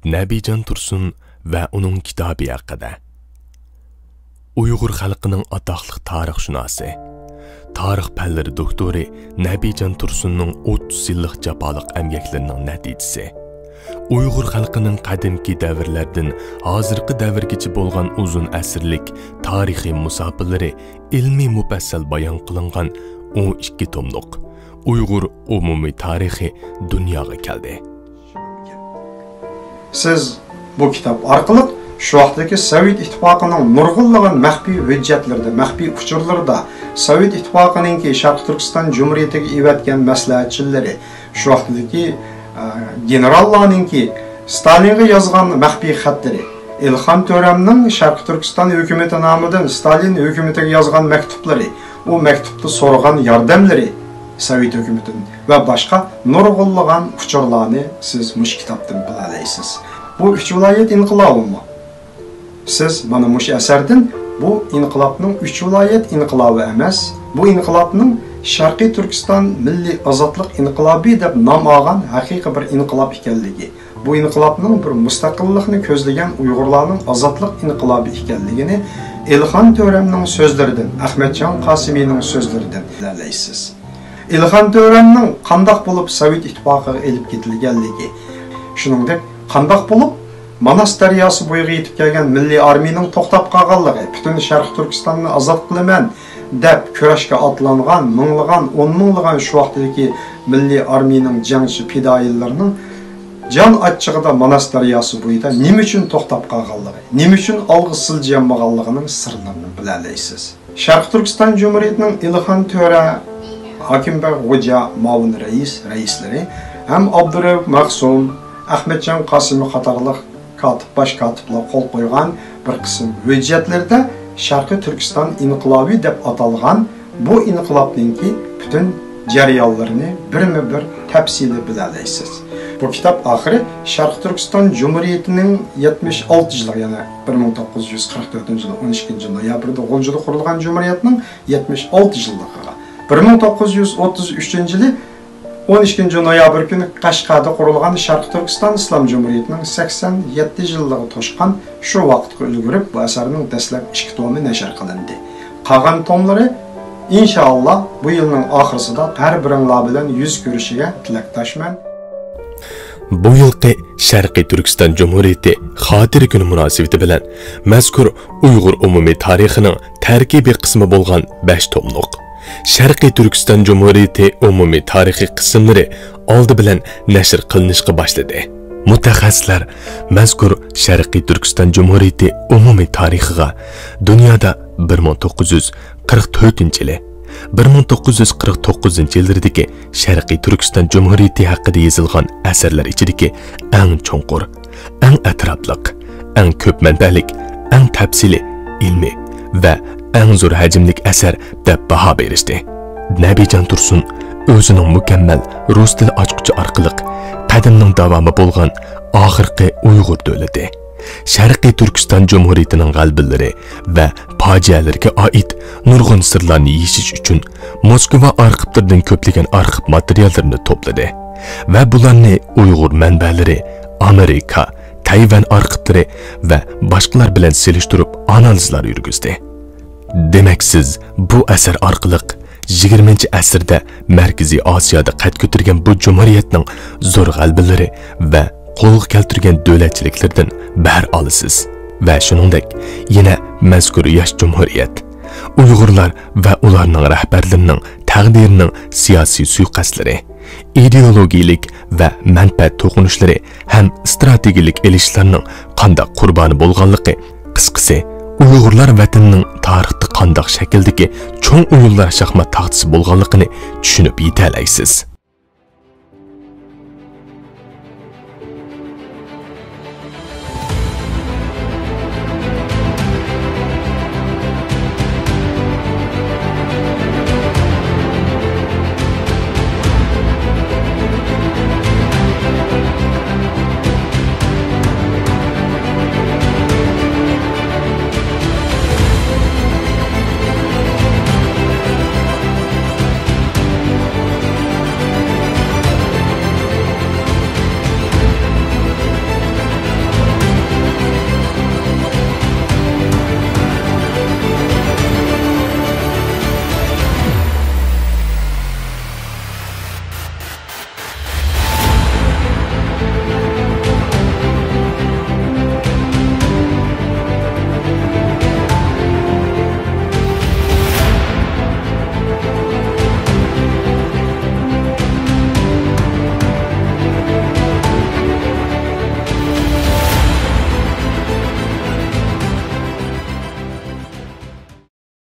Nabijon Tursun va uning kitobi haqida. Uyg'ur xalqining atoqli tarixshunosi, tarix fanlari doktori Nabijon Tursunning 30 yillik jafoliq emgaklarining natijasi. Uyg'ur xalqining qadimki davrlardan hozirgi davrgacha bo'lgan uzun asrlik tarixiy musofirlari ilmiy mufassal bayon qilingan 12 tomliq Uyg'ur umumiy tarixi dunyoga keldi. Siz bu kitap orqali shu vaqtdagi Sovet ittifoqining nurg'unlagan maxfiy hujjatlarida, maxfiy uchurlarda, Sovet ittifoqininki Sharq Turkiston Jumhuriyatiga evatgan maslahatchilari, shu vaqtdagi generallarninki Stalinga yozgan maxfiy xatlari, Ilhom To'ramning Sharq Turkiston hukumati nomidan Stalin hukumatiga yozgan maktublari, u maktubda so'ragan yordamlari Sovet hukumatining va boshqa nurg'unlagan uchurlarni siz mush kitobdan bilalaysiz. Bu üç vilayet inqilobi mı? Siz mana mush asardan bu inqilobning üç vilayet inqilobi emas, bu inqilobning Sharqiy Turkiston milliy ozodlik inqilobi deb nom olgan haqiqiy bir inqilob ekanligi, bu inqilobning bir mustaqillikni ko'zlagan Uyg'urlarning ozodlik inqilobi ekanligini Ilhom To'ramning so'zlaridan, Ahmadjon Qosimiyning so'zlaridan bilalaysiz. Ilhom To'ramning qandoq bo'lib Sovet ittifoqiga elib ketilganligi, shuningdek qandoq bo'lib Manas daryosi bo'yiga yetib kelgan milliy armiyaning to'xtab qolganligi, butun Sharq Turkistonni ozod qilaman deb kurashga otlangan, minglagan, 10 minglagan shu vaqtdagi milliy armiyaning jangchi fidoyilarining jon achchig'ida Manas daryosi bo'yida nima uchun to'xtab qolganligi, nima uchun olg'i siljiyanmaganligining sirlarini bilalaysiz. Sharq Turkiston Jumhuriyatining Ilhom To'ra, Hakimbek Xo'ja muavin raislari ham Abdurauf Maqsum, Ahmadjon Qosimiy qatorliq baş katiblar qo'l qo'ygan bir qism hujjatlarda Sharqiy Turkiston inqilobi deb atalgan bu inqilobningki butun jarayonlarini birma-bir tafsili bilalaysiz. Bu kitap oxiri Sharq Turkiston Jumhuriyatining 76 yili, ya'ni 1944 yili 12 noyabrda G'o'ljada qurilgan Jumhuriyatning 76 yilligiga, 1933 yili 12 noyabr kuni Qashqarda qurilgan Sharq Turkiston Islom Jumhuriyatining 87 yilligini to'shqan shu vaqtga ulgurib bu asarning dastlab 2 tomi nashr qilindi. Qolgan tomlari inshaalloh bu yilning oxirisida har biringlar bilan yuz ko'rishiga tilakdoshman. Bu yilgi Sharqiy Turkiston Jumhuriyati xotira kuni munosabati bilan mazkur Uyg'ur umumiy tarixining tarkibiy qismi bo'lgan 5 tomliq Sharqiy Turkiston Jumhuriyati umumiy tarixiy qismlari oldi bilan nashr qilinishga boshladi. Mutaxassislar mazkur Sharqiy Turkiston Jumhuriyati umumiy tarixiga dunyoda 1944-yili 1949-yillardagi Sharqiy Turkiston Jumhuriyati haqida yozilgan asarlar ichidagi eng cho'nqur, eng atrofliq, eng ko'p manbalik, eng tafsili, ilmiy va eng zo'r hajmlik asar deb baho berishdi. Nabijon Tursun o'zining mukammal rus tili ochquchi orqali qadimning davomi bo'lgan oxirgi Uyg'ur davlati, Sharqiy Turkiston Jumhuriyatining g'albillari va fojialariga oid nurg'un sirlarni yeshish uchun Moskva arxivlaridan ko'plagan arxiv materiallarini to'pladi va bularni Uyg'ur manbalari, Amerika, Tayvan arxivlari va boshqalar bilan selishtirib analizlar yurgizdi. Demek siz bu asar orqali 20-asrda Markaziy Osiyoda qad ko'targan bu jumhuriyatning zo'r g'albalari va qo'lga keltirgan davlatchiliklardan bahra olasiz va shuningdek yana mazkur yosh jumhuriyat Uyg'urlar va ularning rahbarlarining taqdirining siyosiy suiqasdlari, ideologiyalik va manfaat to'qinishlari ham strategik elishlarning qanday qurboni bo'lganligi, qisqasi Uyg'urlar vatanning tarixda qanday shakldagi cho'ng o'yinlar shaxmat taxtisi bo'lganligini tushunib yetalaysiz.